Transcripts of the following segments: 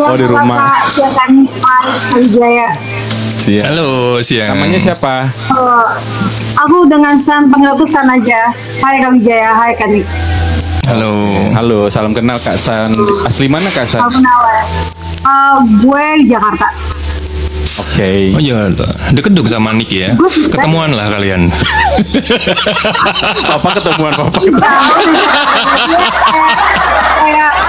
Oh, di rumah. Silakan Pak Wijaya. Siap. Halo, siang. Namanya siapa? Aku dengan San, panggil aku San aja. Hai Kak Wijaya, hai Kak Nik. Halo. Halo, salam kenal Kak San. Asli mana Kak San? Salam kenal ya. Gue di Jakarta. Oke. Oh iya, deket dong sama Nick ya. Ketemuan lah kalian. Papa ketemuan.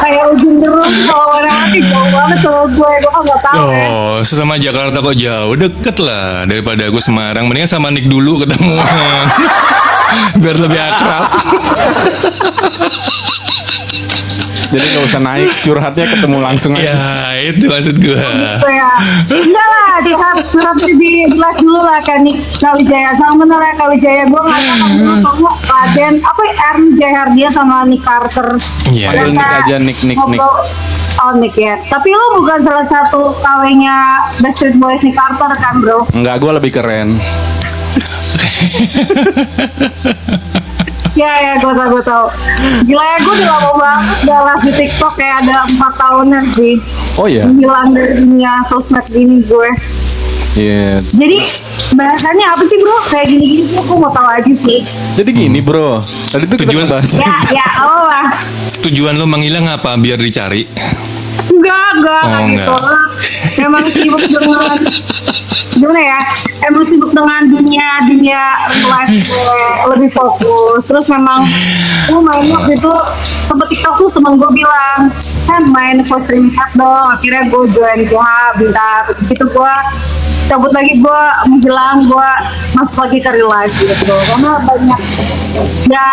Kayak ujung terus kalau orang lagi jauh banget sama gue kan nggak tahu ya. Oh, sesama Jakarta kok jauh, deket lah daripada aku Semarang. Mendingan sama Nick dulu ketemuan. Biar lebih akrab. Jadi nggak usah naik, curhatnya ketemu langsung aja. Ya, itu maksud gue. Gitu ya. Enggak lah, curhat lebih jelas dulu lah kan nih Kak Wijaya. Salam kenal ya Kak Wijaya. Gue nggak tahu kamu Raden apa ya Erwin Jahardia sama Nick Carter. Iya. Panggil Nick aja, Nick. Oh Nick ya. Tapi lu bukan salah satu KW-nya Backstreet Boys Nick Carter kan bro? Enggak, gue lebih keren. Ya, gue tau. Gila ya, gue udah lama banget udah live di TikTok kayak ada 4 tahunan sih. Oh iya? Menghilang dari dunia sosmed gini gue. Iya. Jadi bahasannya apa sih bro? Kayak gini-gini tuh aku mau tahu aja sih. Jadi gini bro, tadi tuh Tujuan- kita bahas. Ya Allah. Tujuan lo menghilang apa? Biar dicari. Enggak Oh, gitu. enggak. Emang sibuk dengan gimana ya? Emang sibuk dengan dunia live gue lebih fokus. Terus memang gue main waktu itu sempet TikTok tuh temen gue bilang kan main voice remix dong. Akhirnya gue join Goha Bintang. Gitu gue cabut lagi, gue menghilang, gue masuk lagi ke real life gitu. Karena banyak ya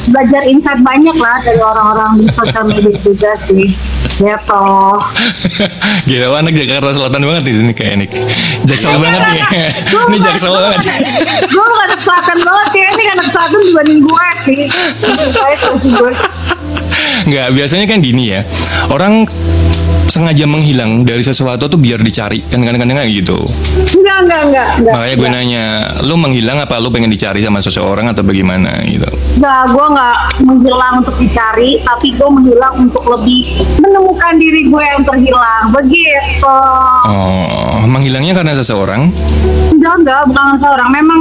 belajar insight banyak lah dari orang-orang di sosial media juga sih. Gitu. Gila, anak Jakarta Selatan banget di sini kayak Nick. Jaksel banget nih. Ini Jaksel banget. Gue bukan anak selatan banget ya, ini anak selatan dibanding gue sih. Saya tahu sih gue. Nggak, biasanya kan gini ya. Orang sengaja menghilang dari sesuatu tuh biar dicari. Kan kadang-kadang kayak gitu. Enggak. Makanya gue nanya, lu menghilang apa lu pengen dicari sama seseorang atau bagaimana gitu? Enggak, gue nggak menghilang untuk dicari, tapi gue menghilang untuk lebih menemukan diri gue yang terhilang. Begitu. Oh, menghilangnya karena seseorang? Enggak, bukan seorang. Memang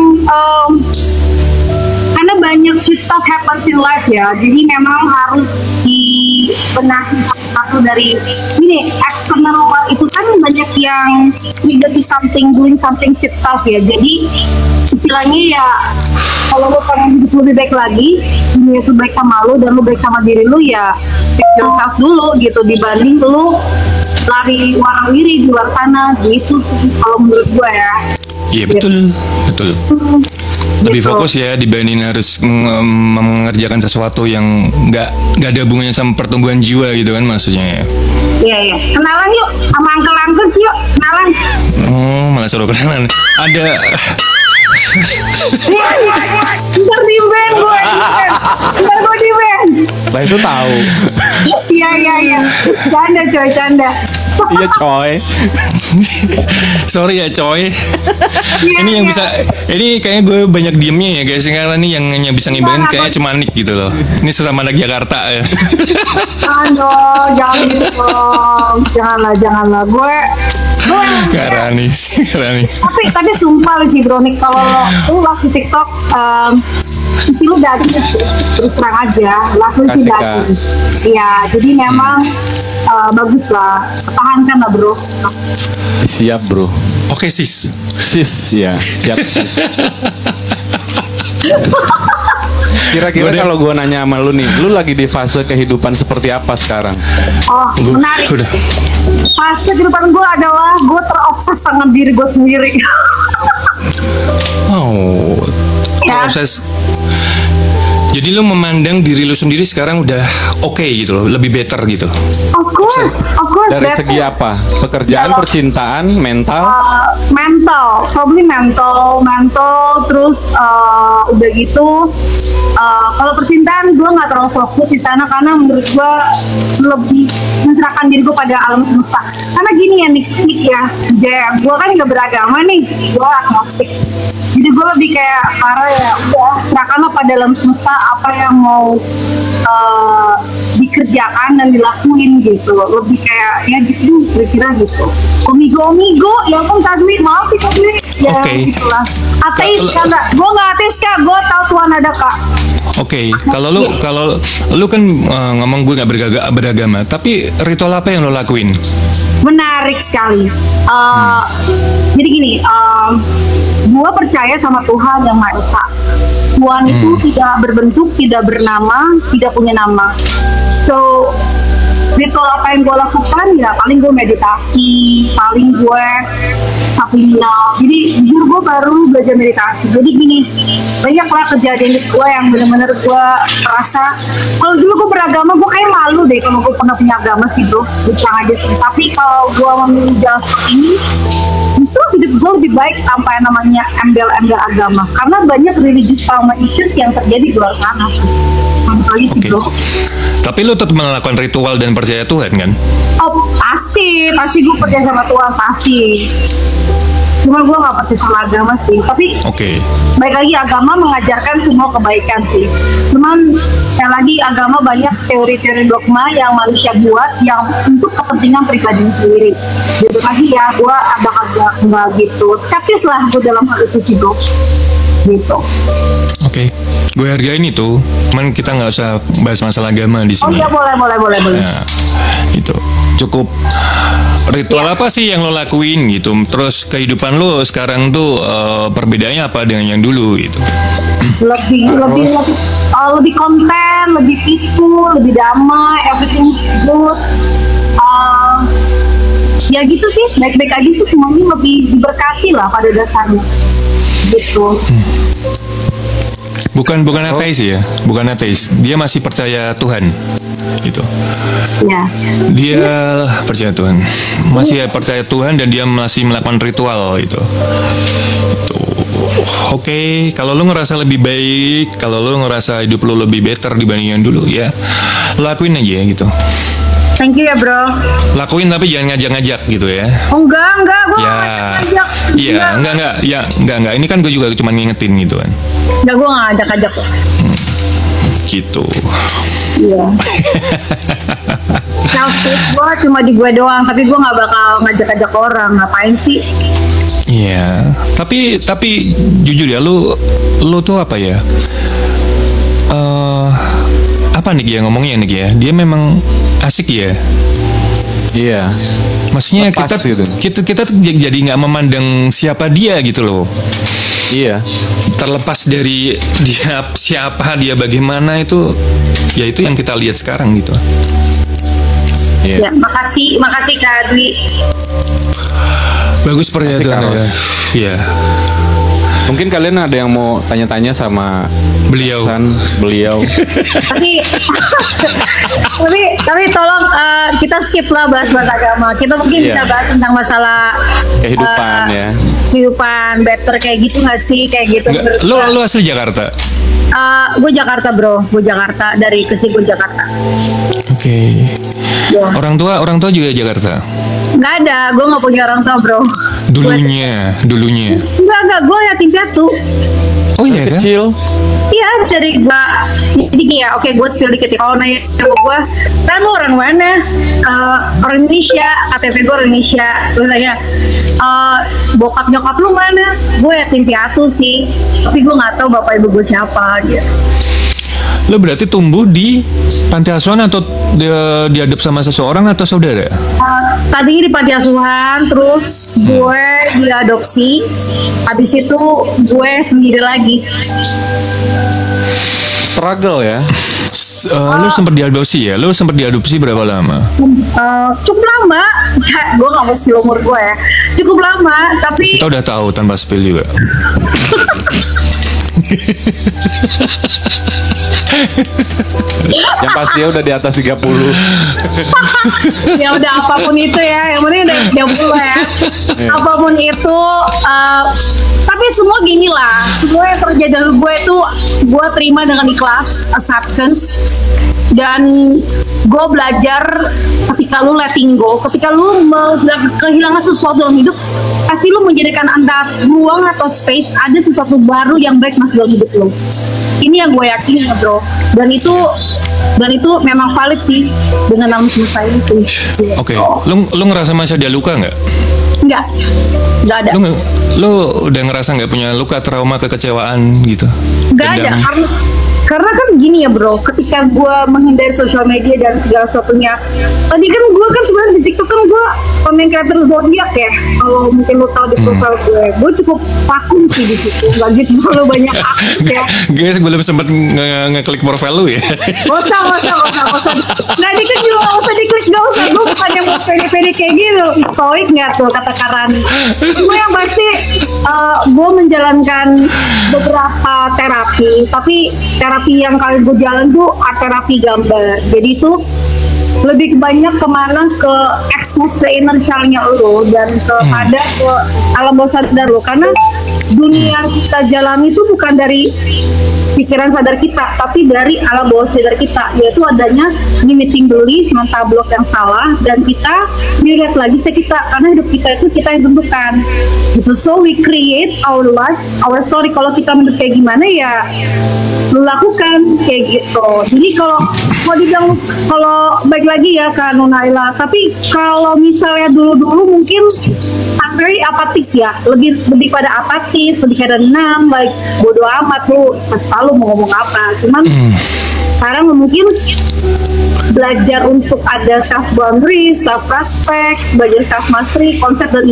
karena banyak shit stuff happens in life ya, jadi memang harus dibenahi satu dari ini external world itu kan banyak yang negative something, doing something shit stuff ya. Jadi istilahnya ya kalau lo pengen hidup lebih baik lagi, dunia itu baik sama lo dan lo baik sama diri lo ya fix yourself dulu gitu dibanding lo lari warna-wiri di luar sana gitu sih kalau menurut gue ya. Iya betul. Lebih Gitu. fokus ya dibanding harus mengerjakan sesuatu yang nggak ada hubungannya sama pertumbuhan jiwa gitu kan maksudnya ya. Iya. Kenalan yuk sama angkel-angkel sih yuk. Kenalan. Oh, malah suruh kenalan. Ada. Ntar di band gue. Ntar gue di band. Lah itu tahu. Iya. Canda coy, canda. Iya coy. Sorry ya coy. Iya, Ini yang iya. bisa. Ini kayaknya gue banyak diemnya ya guys. Karena nih yang hanya bisa ngibain kayaknya cuma Nick gitu loh. Ini sesama anak Jakarta ya. Jangan gitu dong. Janganlah. Gue Karani. tapi sumpah lu sih bro Nick, kalau lu waktu TikTok isi lu dari terus terang aja langsung sih Kasih, dari iya jadi memang bagus lah, pertahankan lah bro. Siap bro. Oke sis. Sis ya, siap sis. Kira-kira Udah. kalau gue nanya sama lu nih, lu lagi di fase kehidupan seperti apa sekarang? Oh menarik. Udah. Fase kehidupan gue adalah gue terobses sama diri gue sendiri. Oh. Ya. Proses. Jadi lu memandang diri lu sendiri sekarang udah oke gitu loh, lebih better gitu. Of course. Dari better. segi apa? Pekerjaan, Kalau- percintaan, mental? Probably mental, terus udah gitu. Kalau percintaan gue nggak terlalu fokus di sana karena menurut gue lebih mencerahkan diri gue pada alam semesta. Karena gini ya Nick ya, gue kan nggak beragama nih, gue agnostik. Jadi gue lebih kayak para ya udah serahkanlah pada alam semesta apa yang mau dikerjakan dan dilakuin gitu. Lebih kayak ya gitu, kira-kira gitu. Omigo, ya ampun Kak Dwi, maaf sih Kak Dwi. Ya gitulah. Ateis kan enggak? Gue nggak ateis Kak, gue tahu Tuhan ada Kak. Oke, kalau lu kan ngomong gue nggak beragama, tapi ritual apa yang lo lakuin? Menarik sekali. Jadi gini, gue percaya sama Tuhan yang Maha Esa. Tuhan itu tidak berbentuk, tidak bernama, tidak punya nama. So, ritual apa yang gue lakukan ya paling gue meditasi, paling gue saplinal. Jadi jujur gue baru belajar meditasi. Jadi gini, banyak lah kejadian gue yang benar-benar gue rasa kalau dulu gue beragama gue kayak malu deh kalau gue pernah punya agama sih bro, bukan aja sih. Tapi kalau gue memilih jalan seperti ini, justru hidup gue lebih baik tanpa yang namanya embel-embel agama. Karena banyak religious trauma issues yang terjadi di luar sana. Oke. Tapi lu tetap melakukan ritual dan percaya Tuhan kan? Oh pasti gue percaya sama Tuhan pasti. Cuma gue nggak percaya sama agama sih. Tapi baik lagi agama mengajarkan semua kebaikan sih. Cuman sekali lagi agama banyak teori-teori dogma yang manusia buat yang untuk kepentingan pribadi sendiri. Jadi lagi ya gue agak nggak gitu. Skeptis lah gue dalam hal itu sih bro. Gitu. Oke, gue hargain itu. Cuman kita nggak usah bahas masalah agama di sini. Oh iya boleh. Nah, itu cukup. Ritual apa sih yang lo lakuin gitu? Terus kehidupan lo sekarang tuh perbedaannya apa dengan yang dulu gitu? Lebih konten, lebih peaceful, lebih damai, everything good. Ya gitu sih, baik-baik aja sih, semuanya lebih diberkati lah pada dasarnya. Gitu. Bukan ateis ya, bukan ateis. Dia masih percaya Tuhan, gitu. Ya. Dia percaya Tuhan, masih percaya Tuhan dan dia masih melakukan ritual itu. Oke, kalau lu ngerasa lebih baik, kalau lu ngerasa hidup lu lebih better dibanding yang dulu, ya lakuin aja gitu. Thank you ya bro. Lakuin tapi jangan ngajak-ngajak gitu ya. Oh enggak, gue ngajak. Iya, enggak. Ini kan gue juga cuma ngingetin gitu kan. Enggak, gue nggak ngajak-ngajak. Gitu. Iya. Selfish gue cuma di gue doang, tapi gue nggak bakal ngajak-ngajak orang. Ngapain sih? Iya. Tapi jujur ya, lu tuh apa ya? Apa nih ya ngomongnya nih ya? Dia memang asik ya. Iya. Maksudnya kita tuh jadi nggak memandang siapa dia gitu loh. Iya. Terlepas dari dia siapa, dia bagaimana itu, ya itu yang kita lihat sekarang gitu. Iya. Ya, makasih Kak Dwi. Bagus pernyataan ya. Iya. Mungkin kalian ada yang mau tanya-tanya sama beliau. tapi tolong kita skip lah bahas agama. Kita mungkin bisa bahas tentang masalah kehidupan ya. Kehidupan better kayak gitu nggak sih, kayak gitu. Lu asli Jakarta? Gue Jakarta bro, gue Jakarta, dari kecil gue Jakarta. Oke. Ya. Orang tua juga Jakarta? Nggak ada, gue nggak punya orang tua bro. Dulunya. Enggak, gue yatim piatu. Oh iya kan? Kecil. Iya, dari gue. Jadi ya, oke, gue spill dikit ya. Kalau nanya gue, kan lu orang mana? Orang Indonesia, KTP gue orang Indonesia. Terus tanya, bokap nyokap lu mana? Gue yatim piatu sih, tapi gue nggak tahu bapak ibu gue siapa gitu. Lo berarti tumbuh di panti asuhan atau diadop sama seseorang atau saudara? Tadinya di panti asuhan, terus gue diadopsi, habis itu gue sendiri lagi. Struggle ya. Lu sempat diadopsi ya? Lu sempat diadopsi berapa lama? Cukup lama. Gue gak mau spill umur gue ya. Cukup lama, tapi kita udah tahu tanpa spill juga. Yang pasti dia udah di atas 30. Ya udah apapun itu ya, yang penting udah 30 ya. Apapun itu, tapi semua gini lah, semua yang terjadi dari gue itu gue terima dengan ikhlas, acceptance. Dan gue belajar ketika lu letting go, ketika lu kehilangan sesuatu dalam hidup, pasti lu menjadikan antara ruang atau space ada sesuatu baru yang baik masuk balance dalam hidup lo. Ini yang gue yakin ya bro. Dan itu memang valid sih dengan alam semesta itu. Oke, lu ngerasa masih ada luka nggak? Nggak ada. Lu udah ngerasa nggak punya luka, trauma, kekecewaan gitu? Nggak ada, karena kan gini ya bro, ketika gue menghindari sosial media dan segala sesuatunya, tadi kan gue kan sebenarnya di TikTok kan gue konten kreator zodiak ya, kalau mungkin lo tau di profile gue cukup vakum sih di situ, nggak gitu terlalu banyak aktif ya. Guys, belum sempet ngeklik profile lu ya? Nggak usah. Nah ini kan juga nggak usah diklik, nggak usah. Gue bukan yang mau pede-pede kayak gitu, stoik nggak tuh kata Karani. Cuma yang pasti gue menjalankan beberapa terapi, tapi terapi yang kali gue jalan tuh art terapi gambar. Jadi itu lebih banyak kemana ke expose ke inner child-nya lo dan ke alam bawah sadar lo, karena dunia yang kita jalani itu bukan dari pikiran sadar kita, tapi dari alam bawah sadar kita, yaitu adanya limiting belief, mental block yang salah, dan kita dilihat lagi kita, karena hidup kita itu kita yang tentukan gitu. So we create our life, our story. Kalau kita menurut kayak gimana ya lu lakukan kayak gitu. Jadi kalau mau dibilang, kalau baik lagi ya Kak Nunaila, tapi kalau misalnya dulu mungkin I'm very apatis ya, lebih pada apatis, lebih pada like bodo amat lu pas tahu mau ngomong apa. Cuman sekarang mungkin belajar untuk ada self boundary, self respect, belajar self mastery, konsep dan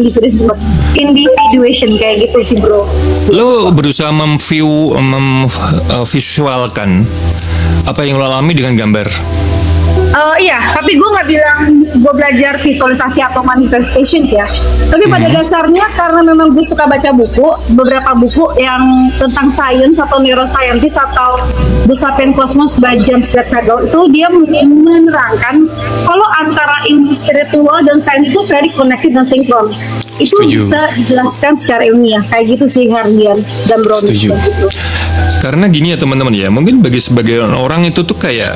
individuation kayak gitu sih bro. Lo berusaha memvisualkan apa yang lo alami dengan gambar. Iya, tapi gue nggak bilang gue belajar visualisasi atau manifestation ya. Tapi pada dasarnya karena memang gue suka baca buku, beberapa buku yang tentang sains atau neuroscientist atau The Sapien Cosmos by James Cradle, itu dia menerangkan kalau antara ilmu spiritual dan sains itu very connected dan sinkron. Itu bisa dijelaskan secara ilmiah, kayak gitu sih Herdian dan Brownie. Setuju. Gitu. Karena gini ya teman-teman ya, mungkin bagi sebagian orang itu tuh kayak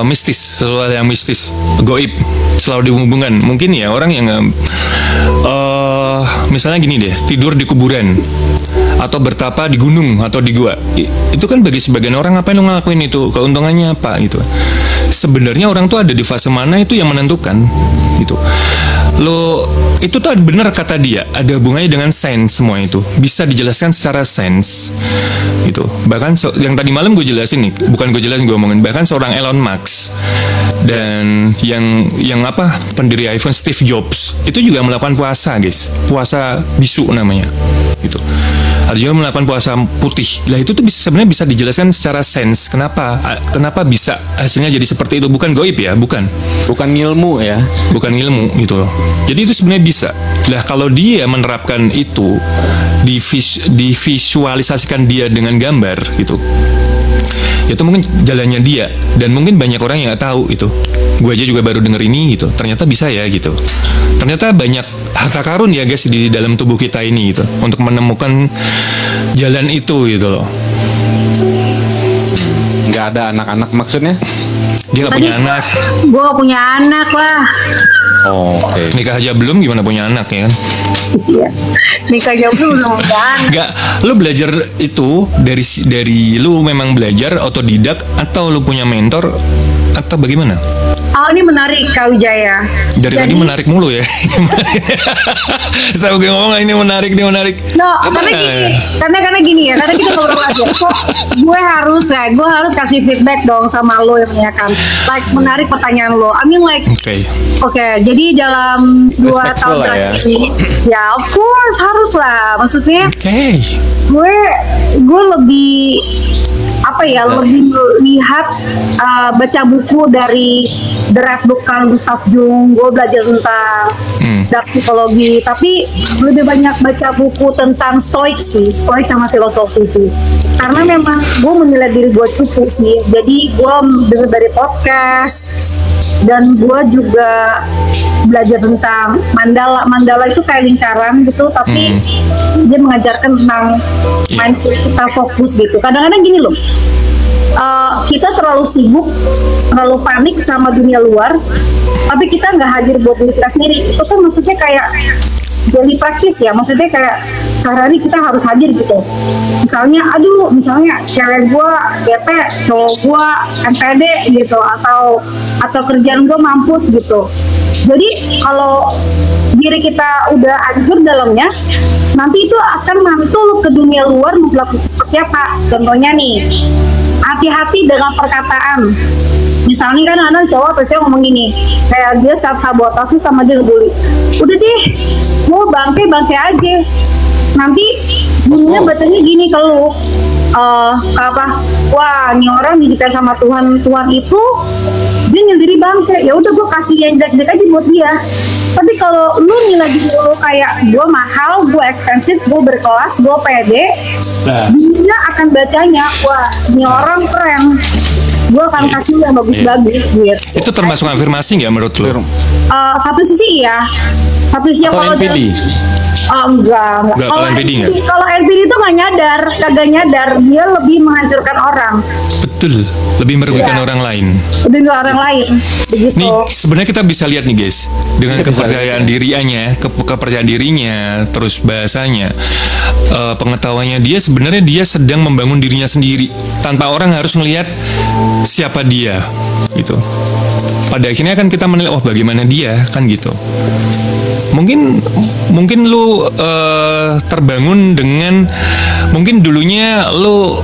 mistis, sesuatu yang mistis, goib, selalu dihubungkan. Mungkin ya orang yang misalnya gini deh, tidur di kuburan atau bertapa di gunung atau di gua, itu kan bagi sebagian orang apa yang lo ngelakuin itu, keuntungannya apa gitu. Sebenarnya orang tuh ada di fase mana itu yang menentukan gitu. Lo itu tuh benar kata dia, ada hubungannya dengan sains, semua itu bisa dijelaskan secara sains gitu. Bahkan yang tadi malam gue jelasin nih, bukan gue jelasin, gue omongin, bahkan seorang Elon Musk dan yang apa, pendiri iPhone, Steve Jobs, itu juga melakukan puasa guys, puasa bisu namanya gitu. Ada juga melakukan puasa putih. Lah itu tuh sebenarnya bisa dijelaskan secara sains. Kenapa bisa hasilnya jadi seperti itu? Bukan goib ya, bukan ilmu ya, bukan ilmu gitu loh. Jadi itu sebenarnya bisa. Lah kalau dia menerapkan itu, divisualisasikan dia dengan gambar gitu, itu mungkin jalannya dia, dan mungkin banyak orang yang nggak tahu itu. Gue aja juga baru denger ini gitu, ternyata bisa ya gitu. Ternyata banyak harta karun ya guys di dalam tubuh kita ini gitu, untuk menemukan jalan itu gitu loh. Nggak ada anak-anak maksudnya? Dia nggak punya anak. Gue gak punya anak lah. Oh, oke. Nikah aja belum, gimana punya anak ya kan? Iya. Nikah aja belum punya anak. Nggak, lu belajar itu dari lu memang belajar otodidak atau lu punya mentor atau bagaimana? Oh, ini menarik Kak Wijaya. Dari tadi menarik mulu ya. Setelah gue ngomong ini menarik. No, karena gini ya, karena kita ngobrol aja. So, gue harus kasih feedback dong sama lo yang menanyakan. Like menarik pertanyaan lo. I mean like, Oke, jadi dalam 2 tahun terakhir ini, ya of course harus lah. Maksudnya, gue lebih lebih melihat baca buku dari The Red Book Carl Gustav Jung. Gue belajar tentang dark psikologi, tapi lebih banyak baca buku tentang stoik sama filosofi sih. Karena memang gue menilai diri gue cukup sih. Jadi gue dengar dari podcast, dan gue juga belajar tentang mandala itu kayak lingkaran gitu, tapi dia mengajarkan tentang mindset kita, fokus gitu. Kadang-kadang gini loh, kita terlalu sibuk, terlalu panik sama dunia luar, tapi kita nggak hadir buat diri kita sendiri. Itu kan maksudnya kayak daily practice ya, maksudnya kayak sehari-hari kita harus hadir gitu. Misalnya cewek gue bete, cowok gue MPD gitu, atau kerjaan gue mampus gitu. Jadi kalau diri kita udah hancur dalamnya, nanti itu akan mantul ke dunia luar memperlakukan seperti apa. Contohnya nih, hati-hati dengan perkataan. Misalnya kan anak cowok atau cewek ngomong gini, kayak dia sabotase sama dia ngebully. Udah deh, mau bangke aja. Nanti dunia bacanya gini kalau wah ini orang didikan sama Tuhan itu dia nyendiri bangke, ya udah gue kasih yang jelek-jelek aja buat dia. Tapi kalau lu nilai diri lu kayak gue mahal, gue ekspensif, gue berkelas, gue pede, dunia akan bacanya, wah ini orang keren, gue akan kasih yang bagus-bagus gitu. Itu termasuk afirmasi nggak menurut lu? Satu sisi iya, satu sisi kalau NPD? Enggak. Kalau NPD itu kagak nyadar, dia lebih menghancurkan orang. Betul, lebih merugikan orang lain. Lebih ke orang lain, begitu. Nih, sebenarnya kita bisa lihat nih guys, dengan kepercayaan kepercayaan dirinya, terus bahasanya, pengetahuannya dia sebenarnya dia sedang membangun dirinya sendiri tanpa orang harus melihat siapa dia, gitu. Pada akhirnya kan kita menilai, oh bagaimana dia, kan gitu. Mungkin lu terbangun dengan mungkin dulunya lu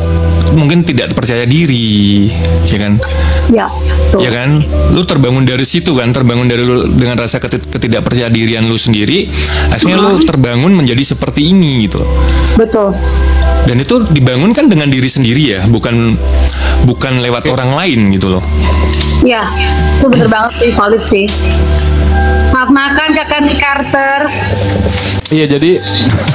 mungkin tidak percaya diri, ya kan? Ya, betul. Ya kan? Lu terbangun dari situ kan, terbangun dari lu dengan rasa ketidakpercaya dirian lu sendiri, akhirnya lu terbangun menjadi seperti ini gitu. Betul. Dan itu dibangun kan dengan diri sendiri ya, bukan lewat orang lain gitu loh. Ya, itu bener banget sih, valid sih. Maaf makan kakak Carter. Iya, jadi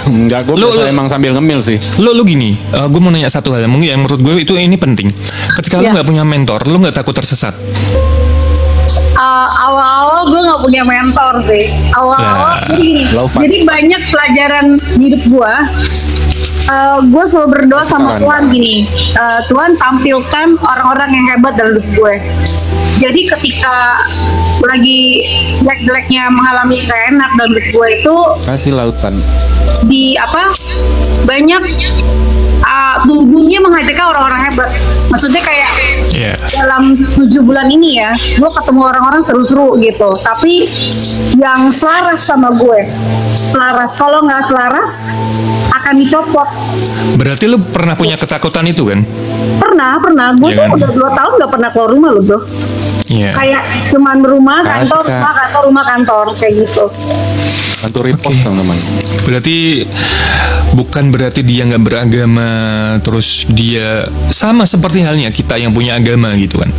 enggak, gue biasa emang sambil ngemil sih. Lu gini, gue mau nanya satu hal, mungkin yang menurut gue itu ini penting. Ketika lu nggak punya mentor, lu nggak takut tersesat? Awal-awal gue nggak punya mentor sih. Jadi banyak pelajaran hidup gue. Gue selalu berdoa sama Tuhan gini, Tuhan tampilkan orang-orang yang hebat dalam hidup gue. Jadi ketika lagi jelek-jeleknya mengalami gak enak dalam hidup gue itu, kasih lautan banyak dunia menghadirkan orang-orang hebat. Maksudnya kayak dalam 7 bulan ini ya, gue ketemu orang-orang seru-seru gitu, tapi yang selaras sama gue. Kalau nggak selaras akan dicopot. Berarti lu pernah punya ketakutan itu kan? Pernah. Gue tuh udah 2 tahun nggak pernah keluar rumah loh bro. Kayak cuman rumah kantor kayak gitu. Kantor repot teman-teman. Berarti bukan berarti dia nggak beragama, terus dia sama seperti halnya kita yang punya agama gitu kan.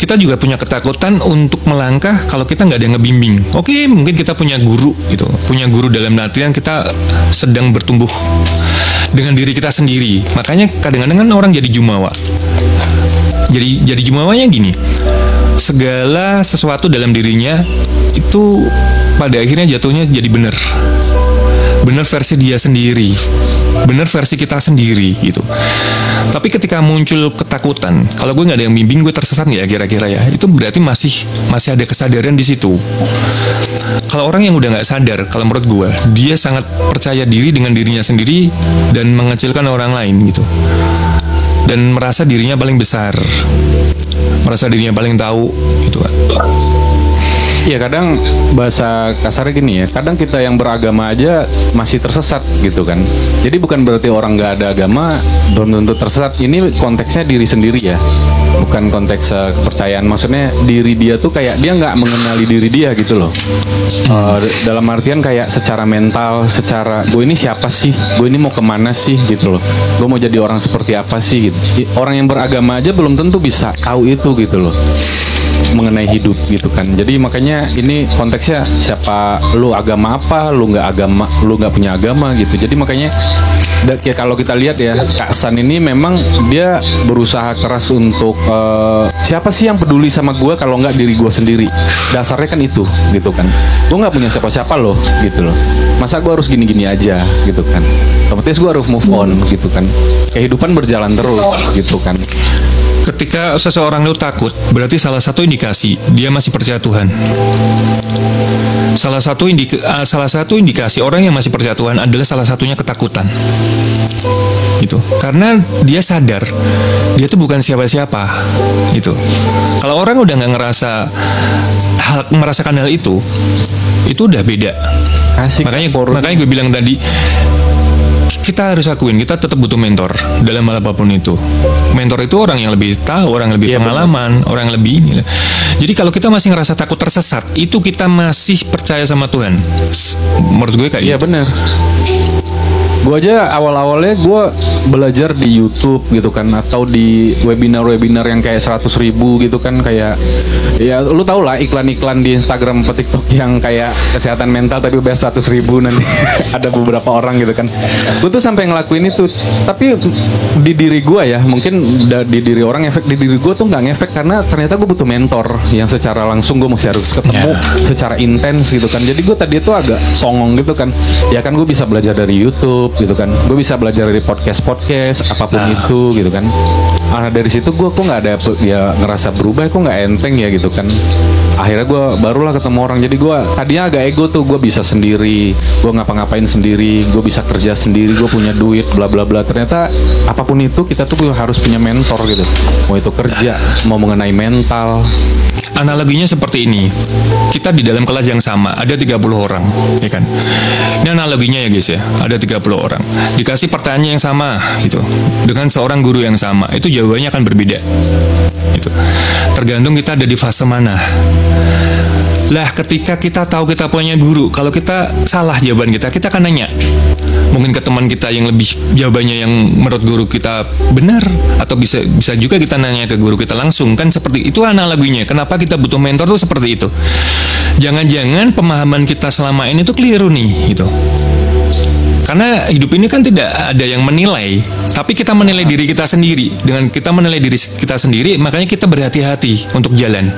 Kita juga punya ketakutan untuk melangkah kalau kita nggak ada yang ngebimbing. Oke, mungkin kita punya guru gitu, punya guru dalam artian kita sedang bertumbuh dengan diri kita sendiri. Makanya kadang-kadang kan orang jadi jumawa. Jadi jumawanya gini, segala sesuatu dalam dirinya itu pada akhirnya jatuhnya jadi benar versi dia sendiri, benar versi kita sendiri gitu. Tapi ketika muncul ketakutan, kalau gue nggak ada yang bimbing, gue tersesat nggak ya kira-kira ya? Itu berarti masih ada kesadaran di situ. Kalau orang yang udah nggak sadar, kalau menurut gue, dia sangat percaya diri dengan dirinya sendiri dan mengecilkan orang lain gitu. Dan merasa dirinya paling besar, merasa dirinya paling tahu gitu kan. Iya, kadang bahasa kasarnya gini ya, kadang kita yang beragama aja masih tersesat gitu kan. Jadi bukan berarti orang nggak ada agama belum tentu tersesat. Ini konteksnya diri sendiri ya, bukan konteks kepercayaan. Maksudnya diri dia tuh kayak dia nggak mengenali diri dia gitu loh. Dalam artian kayak secara mental, secara gue ini siapa sih, gue ini mau kemana sih gitu loh, gue mau jadi orang seperti apa sih gitu. Orang yang beragama aja belum tentu bisa tahu itu gitu loh, mengenai hidup gitu kan. Jadi makanya ini konteksnya siapa, lu agama apa, lu nggak punya agama gitu. Jadi makanya ya kalau kita lihat ya, Kak San ini memang dia berusaha keras untuk siapa sih yang peduli sama gue kalau nggak diri gue sendiri. Dasarnya kan itu gitu kan. Gue nggak punya siapa-siapa loh gitu loh. Masa gue harus gini-gini aja gitu kan. Otomatis gue harus move on gitu kan. Kehidupan berjalan terus gitu kan. Ketika seseorang itu takut, berarti salah satu indikasi dia masih percaya Tuhan. salah satu indikasi orang yang masih percaya Tuhan adalah salah satunya ketakutan. Itu karena dia sadar dia tuh bukan siapa-siapa. Itu kalau orang udah nggak merasakan hal itu udah beda. Asik. Makanya gue bilang tadi, kita harus akuin kita tetap butuh mentor dalam hal apapun itu. Mentor itu orang yang lebih tahu, orang yang lebih pengalaman, orang yang lebih ini. Jadi kalau kita masih ngerasa takut tersesat, itu kita masih percaya sama Tuhan. Menurut gue kayak iya, gitu. benar. Gue aja awal-awalnya gue belajar di YouTube gitu kan, atau di webinar yang kayak 100.000 gitu kan, kayak ya lu tau lah iklan-iklan di Instagram atau TikTok yang kayak kesehatan mental tapi bayar 100.000 nanti ada beberapa orang gitu kan. Gue tuh sampai ngelakuin itu, tapi di diri gue ya, mungkin di diri orang efek, di diri gue tuh nggak ngefek karena ternyata gue butuh mentor yang secara langsung gue mesti harus ketemu secara intens gitu kan. Jadi gue tadi tuh agak songong gitu kan, ya kan gue bisa belajar dari YouTube gitu kan, gue bisa belajar dari podcast apapun itu gitu kan. Dari situ gue kok nggak ada ya ngerasa berubah, kok nggak enteng ya gitu kan. Akhirnya gue barulah ketemu orang. Jadi gue tadinya agak ego tuh, gue bisa sendiri, gue ngapa-ngapain sendiri, gue bisa kerja sendiri, gue punya duit bla bla bla. Ternyata apapun itu kita tuh harus punya mentor gitu, mau itu kerja, mau mengenai mental. Analoginya seperti ini. Kita di dalam kelas yang sama, ada 30 orang, ya kan? Ini analoginya ya guys ya, ada 30 orang. Dikasih pertanyaan yang sama gitu, dengan seorang guru yang sama, itu jawabannya akan berbeda. Gitu. Tergantung kita ada di fase mana. Lah ketika kita tahu kita punya guru, kalau kita salah jawaban kita akan nanya. Mungkin ke teman kita yang lebih jawabannya yang menurut guru kita benar, atau bisa juga kita nanya ke guru kita langsung, kan seperti itu analoginya. Kenapa kita butuh mentor tuh seperti itu. Jangan-jangan pemahaman kita selama ini tuh keliru nih gitu. Karena hidup ini kan tidak ada yang menilai, tapi kita menilai diri kita sendiri. Dengan kita menilai diri kita sendiri, makanya kita berhati-hati untuk jalan.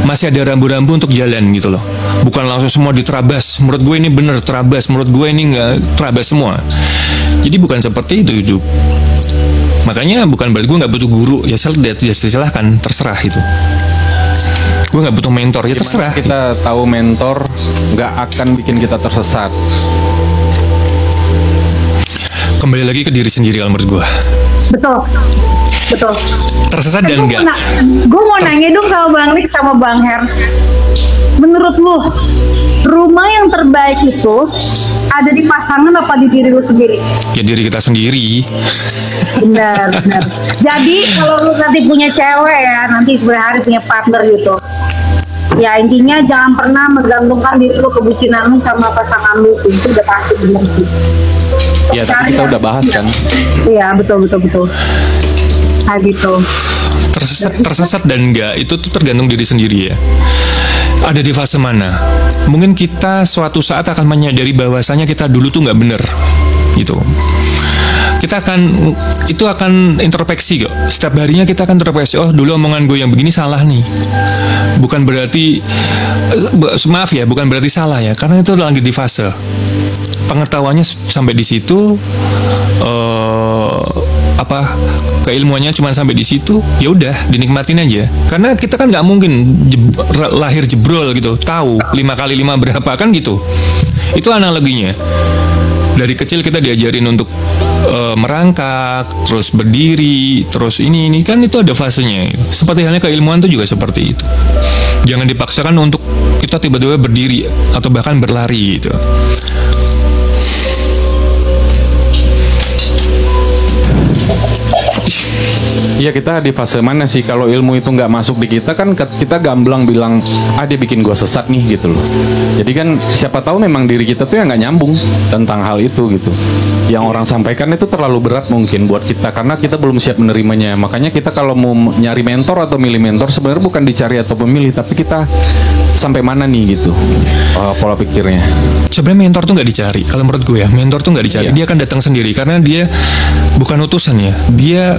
Masih ada rambu-rambu untuk jalan gitu loh. Bukan langsung semua diterabas. Menurut gue ini bener terabas, menurut gue ini nggak terabas semua. Jadi bukan seperti itu hidup. Makanya bukan berarti gue nggak butuh guru. Ya silahkan, terserah itu. Gue nggak butuh mentor, ya terserah. Kita tahu mentor nggak akan bikin kita tersesat. Kembali lagi ke diri sendiri kalau menurut gue. Betul. Tersesat dan enggak. Gue mau nanya dong sama Bang Rick sama Bang Her. Menurut lu, rumah yang terbaik itu ada di pasangan apa di diri lu sendiri? Ya diri kita sendiri. Benar. Jadi kalau lu nanti punya cewek ya, nanti hari punya partner gitu. Ya intinya jangan pernah menggantungkan diri lu, kebucinan lu sama pasangan lu. Itu udah pasti benar sih. Ya tapi kita udah bahas kan. Iya betul. Nah gitu. Tersesat dan enggak itu tuh tergantung diri sendiri ya. Ada di fase mana? Mungkin kita suatu saat akan menyadari bahwasanya kita dulu tuh nggak bener gitu. Kita akan introspeksi kok. Setiap harinya kita akan introspeksi. Oh dulu omongan gue yang begini salah nih. Bukan berarti bukan berarti salah ya. Karena itu lagi di fase. Pengetahuannya sampai di situ. Keilmuannya cuma sampai di situ, ya udah dinikmatin aja. Karena kita kan nggak mungkin lahir jebrol gitu, tahu 5 kali 5 berapa kan gitu. Itu analoginya. Dari kecil kita diajarin untuk merangkak, terus berdiri, terus ini kan itu ada fasenya. Seperti halnya keilmuan itu juga seperti itu. Jangan dipaksakan untuk kita tiba-tiba berdiri atau bahkan berlari gitu. Iya, kita di fase mana sih? Kalau ilmu itu nggak masuk di kita kan kita gamblang bilang dia bikin gua sesat nih gitu loh. Jadi kan siapa tahu memang diri kita tuh yang nggak nyambung tentang hal itu gitu. Yang orang sampaikan itu terlalu berat mungkin buat kita karena kita belum siap menerimanya. Makanya kita kalau mau nyari mentor atau milih mentor sebenarnya bukan dicari atau memilih, tapi kita sampai mana nih gitu pola pikirnya. Sebenarnya mentor tuh nggak dicari. Kalau menurut gue ya, mentor tuh nggak dicari. Dia akan datang sendiri karena dia bukan utusan ya. Dia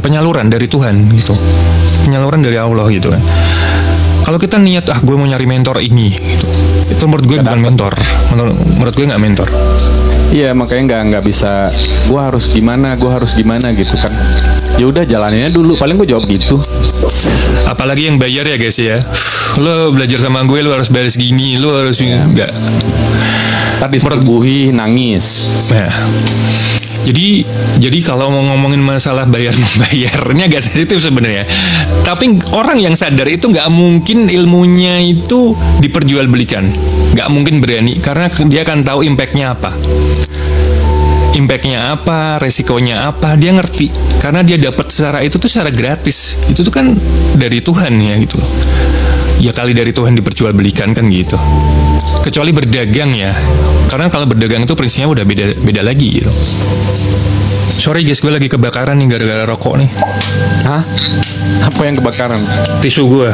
penyaluran dari Tuhan gitu. Penyaluran dari Allah gitu kan. Kalau kita niat gue mau nyari mentor ini gitu. Itu menurut gue bukan mentor. Menurut gue nggak mentor. Iya, makanya nggak bisa gue harus gimana gitu kan. Ya udah jalaninnya dulu, paling gue jawab gitu. Apalagi yang bayar ya guys ya. Lo belajar sama gue, lo harus bayar segini, lo harus enggak. Tadi disuguhi nangis. Nah, jadi kalau mau ngomongin masalah bayar membayar ini agak sensitif sebenarnya. Tapi orang yang sadar itu nggak mungkin ilmunya itu diperjualbelikan, nggak mungkin berani karena dia akan tahu impactnya apa. Impactnya apa, resikonya apa, dia ngerti karena dia dapat secara itu tuh secara gratis. Itu tuh kan dari Tuhan ya gitu. Ya kali dari Tuhan diperjualbelikan kan gitu. Kecuali berdagang ya, karena kalau berdagang itu prinsipnya udah beda lagi gitu. Sorry guys, gue lagi kebakaran nih gara-gara rokok nih. Hah? Apa yang kebakaran? Tisu gue.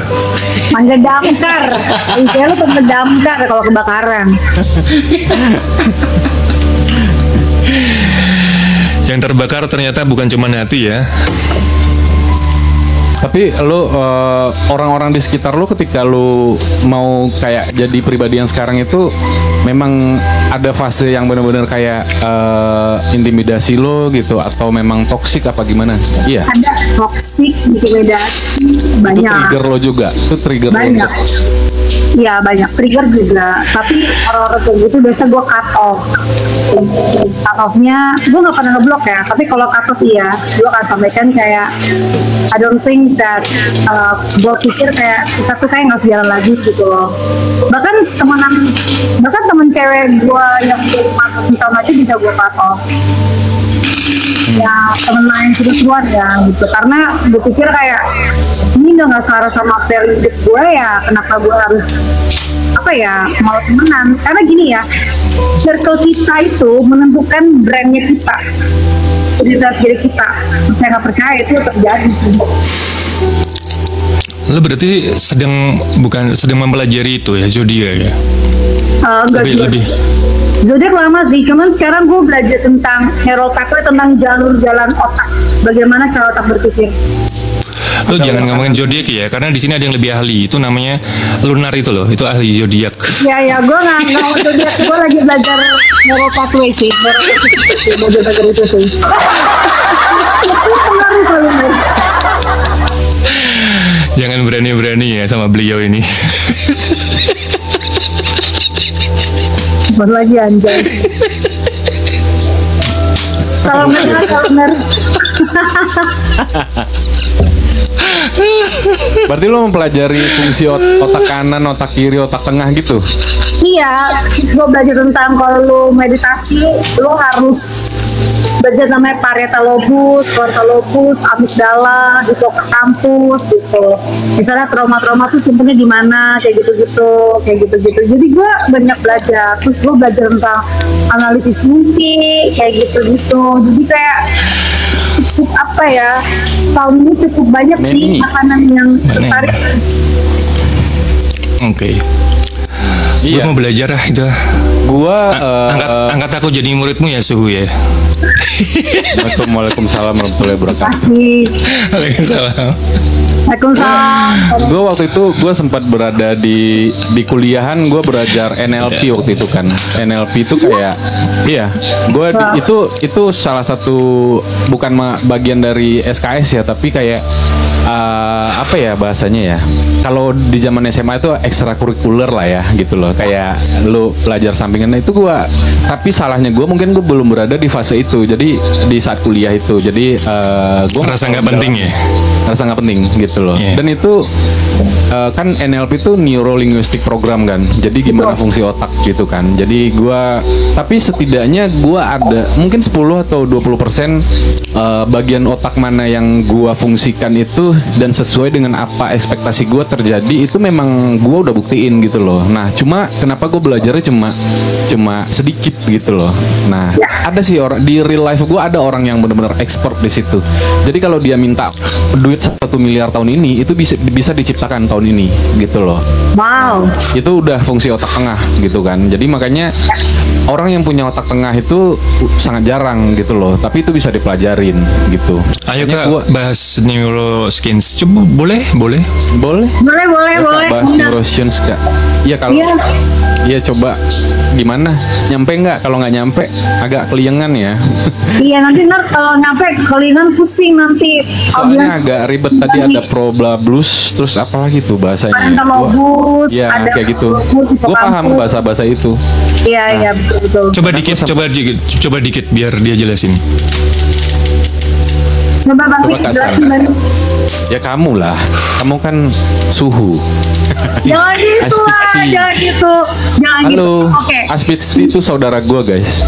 Panggil damkar. Iya lu panggil damkar kalau kebakaran. Yang terbakar ternyata bukan cuma hati ya. Tapi lu orang-orang di sekitar lu ketika lu mau kayak jadi pribadi yang sekarang itu memang ada fase yang benar-benar kayak intimidasi lo gitu atau memang toksik apa gimana? Iya. Ada toxic, intimidasi, banyak. Itu trigger lo juga. Itu trigger banyak. lo. Iya banyak trigger juga. Tapi orang-orang kayak gitu biasa gue cut off. Cut offnya gue nggak pernah ngeblok ya. Tapi kalau cut off iya, gue akan sampaikan kayak I don't think that gue pikir kayak kita tuh kayak nggak sejalan lagi gitu loh. Bahkan temen cewek gue yang dari 5 tahun aja bisa gue cut off. Ya temen lain seru-seruan ya gitu, karena gue pikir kayak ini udah nggak selaras sama value hidup gue ya, kenapa gue harus apa ya mau temenan, karena gini ya, circle kita itu menentukan brandnya kita, identitas diri kita. Saya nggak percaya itu terjadi sih. Lo berarti sedang mempelajari itu ya, zodiak ya? Enggak lebih. Zodiak lama sih, cuman sekarang gue belajar tentang hieropathia, tentang jalur jalan otak, bagaimana cara otak berpikir. Lo jangan ngomongin zodiak ya, karena di sini ada yang lebih ahli. Itu namanya lunar itu loh, itu ahli zodiak. Ya, gue nggak mau zodiak, gue lagi belajar hieropathia sih, belajar itu sih. Pengaruh kalau Jangan berani-berani ya sama beliau ini. baru lagi anjay. Salam benar. Berarti lo mempelajari fungsi otak kanan, otak kiri, otak tengah gitu? Iya, gue belajar tentang kalau lo meditasi, lo harus belajar namanya parietal lobus, frontal lobus, amigdala, hipokampus gitu. Misalnya trauma-trauma tuh simpennya di mana, kayak gitu-gitu. Jadi gue banyak belajar. Terus gue belajar tentang analisis mimpi, kayak gitu-gitu. Jadi kayak cukup apa ya, tahun ini cukup banyak sih makanan yang tertarik. Oke. Gue Iya. mau belajar lah itu. Gua Angkat aku jadi muridmu ya, Suhu ya. Waalaikumsalam warahmatullahi wabarakatuh. Kasih. Waalaikumsalam. Waalaikumsalam. Gue waktu itu gue sempat berada di kuliahan, gue belajar NLP waktu itu kan. NLP itu kayak iya, gue itu salah satu bukan bagian dari SKS ya, tapi kayak apa ya bahasanya ya, kalau di zaman SMA itu ekstrakurikuler lah ya gitu loh, kayak lu belajar sampingan. Itu gue, tapi salahnya gue mungkin gue belum berada di fase itu, jadi di saat kuliah itu, jadi gue Rasa nggak penting ya? Rasa nggak penting gitu loh. Yeah. Dan itu kan NLP itu Neuro Linguistic Program kan, jadi gimana fungsi otak gitu kan. Jadi gue, tapi setidaknya gue ada mungkin 10 atau 20% bagian otak mana yang gue fungsikan itu dan sesuai dengan apa ekspektasi gue terjadi, itu memang gue udah buktiin gitu loh. Nah cuma kenapa gue belajarnya cuma sedikit gitu loh. Nah ada sih orang di real life gue, ada orang yang benar-benar expert di situ. Jadi kalau dia minta duit 1 miliar tahun ini, itu bisa diciptakan tahun ini gitu loh. Wow. Itu udah fungsi otak tengah gitu kan. Jadi makanya orang yang punya otak tengah itu sangat jarang gitu loh, tapi itu bisa dipelajarin gitu. Ayo Makanya Kak, bahas neuroskins. Coba boleh? Boleh. Bahas Undang. Neuroscience Kak. Iya kalau Iya. iya coba gimana? Nyampe nggak? Kalau nggak nyampe agak keliengan ya. Iya, nanti kalau nyampe kelingan pusing nanti. Soalnya agak ribet tadi ada problablus terus apa lagi tuh bahasanya? Parental Gua- lobus, Iya ada kayak gitu. lobus, Gue paham hippocampus. bahasa-bahasa itu. Iya, iya, betul. Coba dikit biar dia jelasin. Coba Bang Coba Rik, kasar, jelasin kasar. Bang. Ya kamu lah, kamu kan suhu. Jangan gitu lah, Aspidsti. jangan gitu. Jangan gitu. Halo, Oke. Aspidsti itu saudara gue guys.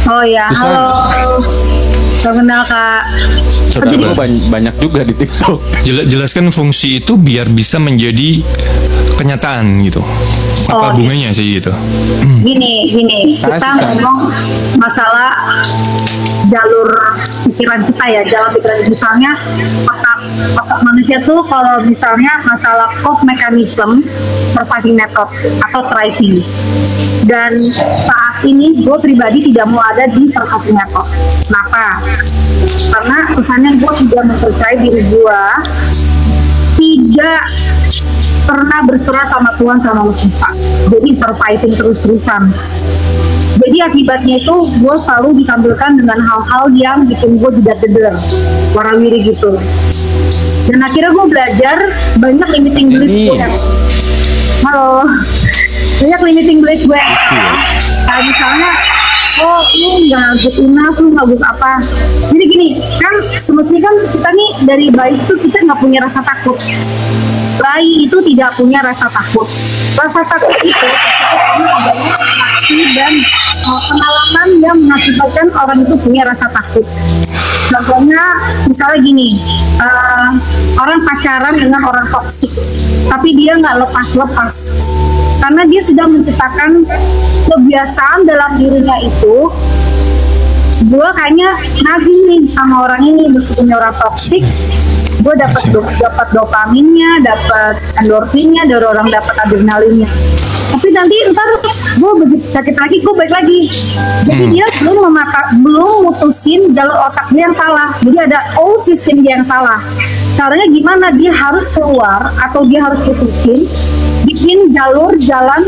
Oh ya, Susah. halo. Salam kenal Kak. Saudara Coba. gue banyak juga di TikTok. Jelaskan fungsi itu biar bisa menjadi kenyataan gitu. Oh, Apa bunganya sih gitu? Gini, kita Kasih, Say. ngomong masalah jalur pikiran kita ya, jalan pikiran. Misalnya otak manusia tuh kalau misalnya masalah coping mechanism, surviving method atau thriving. Dan saat ini gue pribadi tidak mau ada di surviving method. Kenapa? Karena kesannya gue tidak mempercayai diri gue, tidak pernah berserah sama Tuhan sama Mustafa. Jadi surviving terus-terusan. Jadi akibatnya itu gue selalu ditampilkan dengan hal-hal yang bikin gue jedar-jeder, warawiri gitu. Dan akhirnya gue belajar banyak limiting belief gue. Halo, banyak limiting belief gue. Kayak misalnya, oh lu nggak good enough, lu nggak good apa. Jadi gini, kan semestinya kan kita nih dari bayi itu kita nggak punya rasa takut. Bayi itu tidak punya rasa takut. Rasa takut itu adalah aksi dan pengalaman yang mengakibatkan orang itu punya rasa takut. Contohnya misalnya gini, orang pacaran dengan orang toksik, tapi dia nggak lepas-lepas karena dia sedang menciptakan kebiasaan dalam dirinya itu. Gue kayaknya nagih nih sama orang ini, meskipun orang toksik, gue dapat dopaminnya, dapat endorfinnya, dari orang dapat adrenalinnya. Tapi nanti ntar gue begitu sakit lagi, gue baik lagi. Jadi dia belum mutusin jalur otak dia yang salah. Jadi ada sistem dia yang salah. Caranya gimana? Dia harus keluar atau dia harus putusin, bikin jalan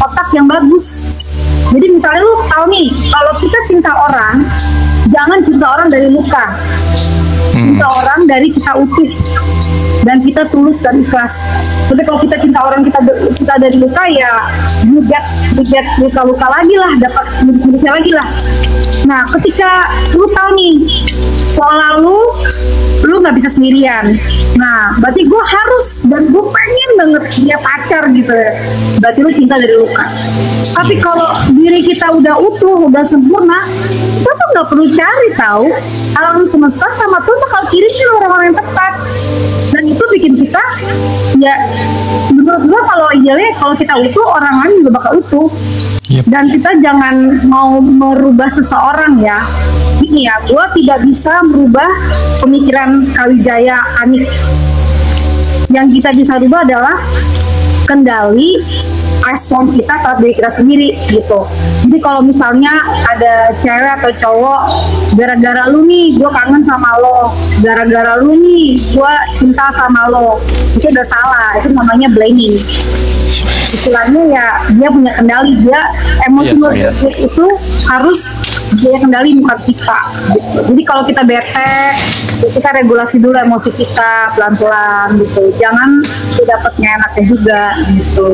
otak yang bagus. Jadi misalnya lu tahu nih, kalau kita cinta orang, jangan cinta orang dari luka. Cinta orang dari kita utuh dan kita tulus dan ikhlas. Tapi kalau kita cinta orang kita dari luka, ya you get luka-luka lagi lah, dapat minus-minusnya lagi lah. Nah, ketika lu tahu nih soal lu nggak bisa sendirian. Nah, berarti gue harus dan gue pengen banget dia pacar gitu. Berarti lu cinta dari luka. Tapi kalau diri kita udah utuh, udah sempurna, kita tuh nggak perlu cari tahu. Alam semesta sama Tuhan bakal kirimin orang-orang yang tepat. Dan itu bikin kita, ya menurut gue kalau idealnya kalau kita utuh, orang lain juga bakal utuh. Yep. Dan kita jangan mau merubah seseorang ya. Ini ya, gue tidak bisa merubah pemikiran Kawijaya Anik. Yang kita bisa rubah adalah kendali respons kita terhadap diri kita sendiri gitu. Jadi kalau misalnya ada cewek atau cowok, gara-gara lu nih gue kangen sama lo, gara-gara lu nih gue cinta sama lo, itu udah salah. Itu namanya blaming. Istilahnya ya dia punya kendali, dia emosi Yes, itu harus dia kendali, bukan kita gitu. Jadi kalau kita bete, kita regulasi dulu emosi kita pelan-pelan gitu, jangan dapatnya enaknya juga gitu.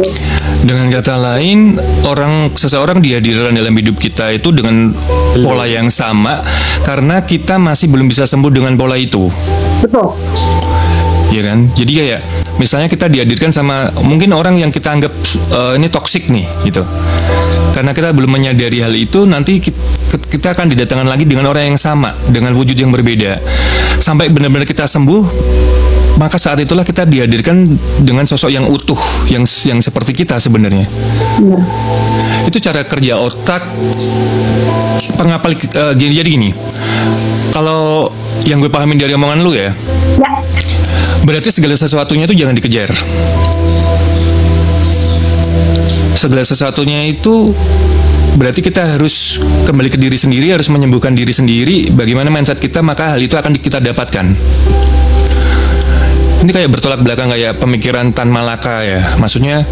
Dengan kata lain, seseorang dihadirkan dalam hidup kita itu dengan pola yang sama karena kita masih belum bisa sembuh dengan pola itu. Betul. Iya kan? Jadi kayak misalnya kita dihadirkan sama mungkin orang yang kita anggap ini toksik nih gitu. Karena kita belum menyadari hal itu, nanti kita akan didatangkan lagi dengan orang yang sama, dengan wujud yang berbeda. Sampai benar-benar kita sembuh, maka saat itulah kita dihadirkan dengan sosok yang utuh, yang seperti kita sebenarnya. Benar. Itu cara kerja otak pengapal. Jadi gini, kalau yang gue pahamin dari omongan lu ya, Ya. berarti segala sesuatunya itu jangan dikejar. Segala sesuatunya itu berarti kita harus kembali ke diri sendiri, harus menyembuhkan diri sendiri. Bagaimana mindset kita, maka hal itu akan kita dapatkan. Ini kayak bertolak belakang kayak pemikiran Tan Malaka ya. Maksudnya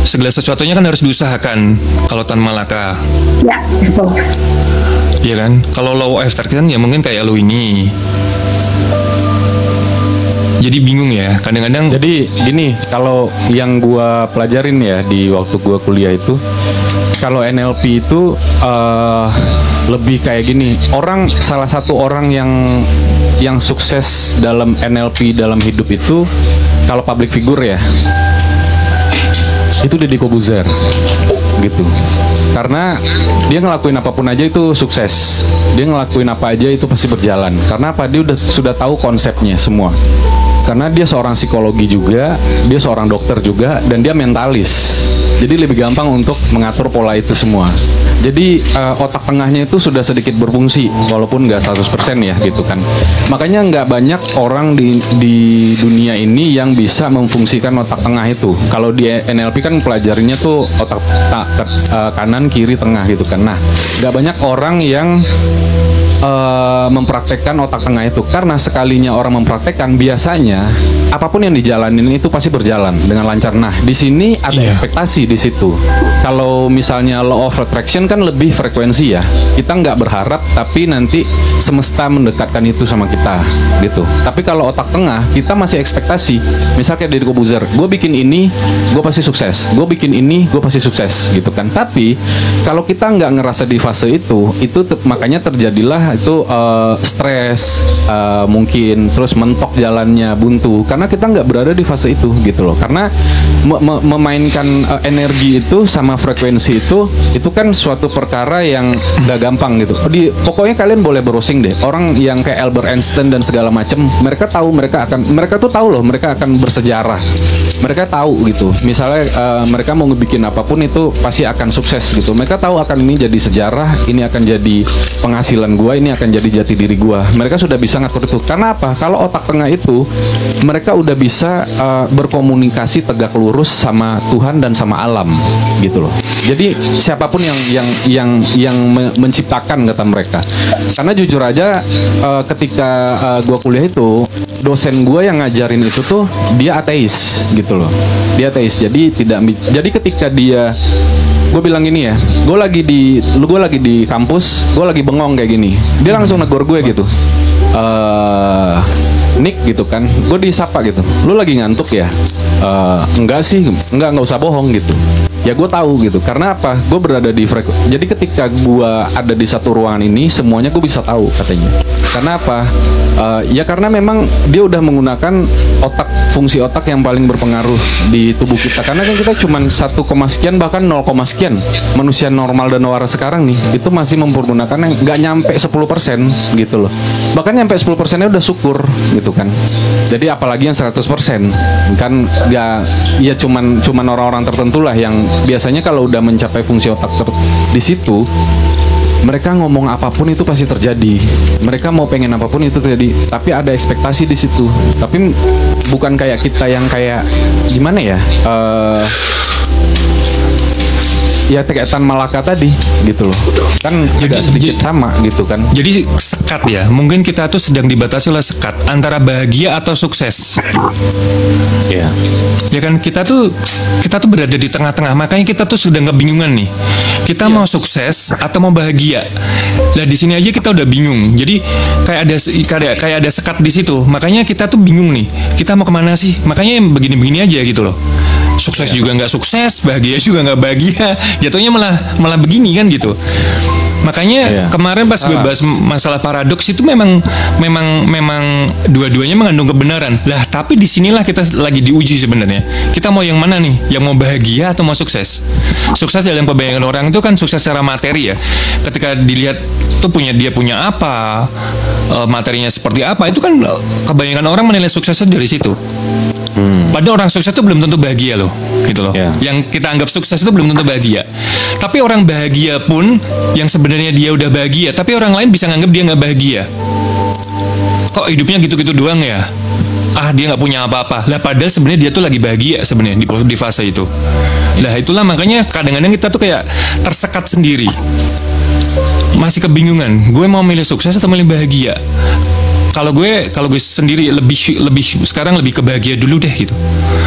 segala sesuatunya kan harus diusahakan kalau Tan Malaka. Ya, betul. Iya kan? Kalau law of attraction ya mungkin kayak lo ini. Jadi bingung ya, kadang-kadang. Jadi gini, kalau yang gua pelajarin ya di waktu gua kuliah itu, kalau NLP itu lebih kayak gini. Salah satu orang yang sukses dalam NLP dalam hidup itu, kalau public figure ya, itu Deddy Corbuzier gitu. Karena dia ngelakuin apapun aja itu sukses. Dia ngelakuin apa aja itu pasti berjalan. Karena apa? Dia sudah tahu konsepnya semua. Karena dia seorang psikologi juga, dia seorang dokter juga, dan dia mentalis. Jadi lebih gampang untuk mengatur pola itu semua. Jadi otak tengahnya itu sudah sedikit berfungsi, walaupun nggak 100% ya gitu kan. Makanya nggak banyak orang di dunia ini yang bisa memfungsikan otak tengah itu. Kalau di NLP kan pelajarinya tuh otak kanan, kiri, tengah gitu kan. Nah, nggak banyak orang yang mempraktekkan otak tengah itu, karena sekalinya orang mempraktekkan biasanya apapun yang dijalanin itu pasti berjalan dengan lancar. Nah, di sini ada ekspektasi di situ. Kalau misalnya law of attraction kan lebih frekuensi ya. Kita nggak berharap, tapi nanti semesta mendekatkan itu sama kita gitu. Tapi kalau otak tengah kita masih ekspektasi. Misalnya dari Corbuzier, gue bikin ini, gue pasti sukses. Gue bikin ini, gue pasti sukses gitu kan. Tapi kalau kita nggak ngerasa di fase itu makanya terjadilah itu stres, mungkin terus mentok jalannya, buntu, karena kita nggak berada di fase itu gitu loh. Karena memainkan energi itu sama frekuensi itu kan suatu perkara yang nggak gampang gitu. Pokoknya kalian boleh browsing deh, orang yang kayak Albert Einstein dan segala macam, mereka tuh tahu loh mereka akan bersejarah. Mereka tahu gitu, misalnya mereka mau ngebikin apapun itu pasti akan sukses gitu. Mereka tahu akan ini jadi sejarah, ini akan jadi penghasilan gua, ini akan jadi jati diri gua. Mereka sudah bisa ngatur itu. Karena apa? Kalau otak tengah itu mereka udah bisa berkomunikasi tegak lurus sama Tuhan dan sama alam gitu loh. Jadi siapapun yang menciptakan, kata mereka. Karena jujur aja ketika gua kuliah itu, dosen gua yang ngajarin itu tuh dia ateis gitu loh. Dia ateis. Jadi ketika gue bilang gini ya, gue lagi di kampus, gue lagi bengong kayak gini, dia langsung negor gue gitu, Nick gitu kan, gue disapa gitu, lu lagi ngantuk ya? Enggak sih, nggak usah bohong gitu. Ya gue tahu gitu, karena apa? Gue berada di frekuensi. Jadi ketika gue ada di satu ruangan ini, semuanya gue bisa tahu katanya. Karena apa? Ya karena memang dia udah menggunakan fungsi otak yang paling berpengaruh di tubuh kita. Karena kan kita cuma 1, sekian bahkan 0, sekian. Manusia normal dan waras sekarang nih, itu masih mempergunakan yang nggak nyampe 10% gitu loh. Bahkan nyampe 10%-nya udah syukur gitu kan. Jadi apalagi yang 100% kan ya cuman orang-orang tertentu lah yang biasanya kalau udah mencapai fungsi otak di situ, mereka ngomong apapun itu pasti terjadi. Mereka mau pengen apapun itu terjadi. Tapi ada ekspektasi di situ. Tapi bukan kayak kita yang kayak gimana ya? Ya kayak Tan Malaka tadi gitu loh. Kan juga sedikit sama gitu kan. Jadi sekat ya. Mungkin kita tuh sedang dibatasi oleh sekat antara bahagia atau sukses. Iya. Ya kan kita tuh berada di tengah-tengah. Makanya kita tuh sudah ngebingungan nih. Kita mau sukses atau mau bahagia. Nah di sini aja kita udah bingung. Jadi kayak ada sekat di situ. Makanya kita tuh bingung nih. Kita mau kemana sih? Makanya begini-begini aja gitu loh. Sukses juga nggak sukses, bahagia juga nggak bahagia. Jatuhnya malah begini kan gitu. Makanya kemarin pas gue bahas masalah paradoks itu memang dua-duanya mengandung kebenaran. Lah tapi disinilah kita lagi diuji sebenarnya. Kita mau yang mana nih? Yang mau bahagia atau mau sukses? Sukses dalam kebayangan orang itu kan sukses secara materi ya. Ketika dilihat tuh dia punya apa, materinya seperti apa, itu kan kebanyakan orang menilai suksesnya dari situ. Padahal orang sukses itu belum tentu bahagia loh, gitu loh. Yang kita anggap sukses itu belum tentu bahagia. Tapi orang bahagia pun, yang sebenarnya dia udah bahagia, tapi orang lain bisa nganggap dia nggak bahagia. Kok hidupnya gitu-gitu doang ya? Dia nggak punya apa-apa. Lah padahal sebenarnya dia tuh lagi bahagia sebenarnya di fase itu. Lah itulah makanya kadang-kadang kita tuh kayak tersekat sendiri. Masih kebingungan. Gue mau milih sukses atau milih bahagia? kalau gue sendiri lebih sekarang lebih ke bahagia dulu deh gitu.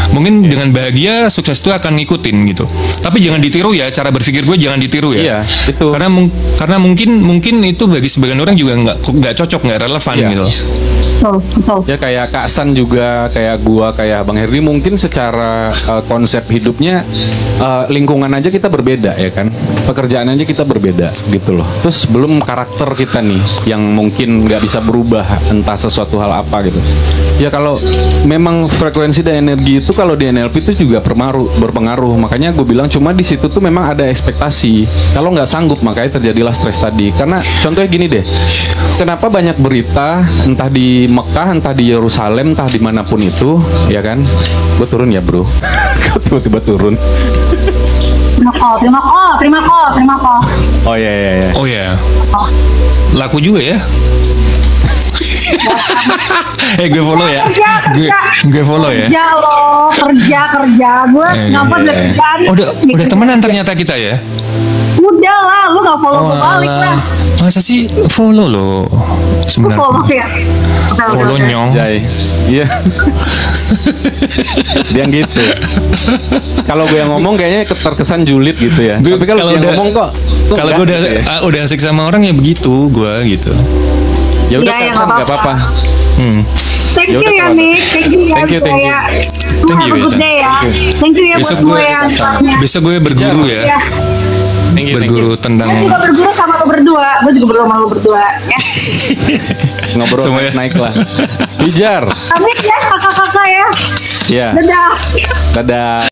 Mungkin dengan bahagia sukses itu akan ngikutin gitu. Tapi jangan ditiru ya, cara berpikir gue jangan ditiru ya. Iya, itu. Karena mungkin itu bagi sebagian orang juga nggak cocok, nggak relevan Iya. gitu. Betul. Ya kayak Kak San juga, kayak gua, kayak Bang Herdi, mungkin secara konsep hidupnya lingkungan aja kita berbeda ya kan, pekerjaan aja kita berbeda gitu loh. Terus belum karakter kita nih yang mungkin nggak bisa berubah entah sesuatu hal apa gitu. Ya kalau memang frekuensi dan energi itu kalau di NLP itu juga berpengaruh. Makanya gue bilang cuma di situ tuh memang ada ekspektasi. Kalau nggak sanggup makanya terjadilah stres tadi. Karena contohnya gini deh, kenapa banyak berita entah di Mekah, entah di Yerusalem, entah dimanapun itu, ya kan? Gue turun ya bro, gue tiba-tiba turun. Terima call. Oh iya. Oh ya, laku juga ya. Gue follow ya. Gue follow ya. Kerja gue ngapa iya. kerjaan. Udah temenan ternyata kita ya. Udah lah, lu gak follow gue balik lah. Masa sih follow lo Lu sebenarnya? follow ya. Follow nyong. Jai, iya. Dia gitu. Kalau gue yang ngomong kayaknya terkesan julid gitu ya. Tapi kalau dia ngomong kok. Kalau gue udah asik sama orang ya begitu gue gitu. Ya udah Iya, ya, Kak San, nggak nggak apa-apa. Thank you Yaudah, ya kalau- Nick, thank you ya. Thank you. Lu Thank you, have a good Isan. day ya. Thank you. Thank you ya buat Besok gue gue yang besok gue berguru Ya. ya. Berguru tentang Gue juga berguru sama lo berdua. Gue juga berguru sama lo berdua ya. Ngobrol Semuanya. naik lah. Pijar. Amin ya kakak-kakak ya. Ya. Dadah. Dadah.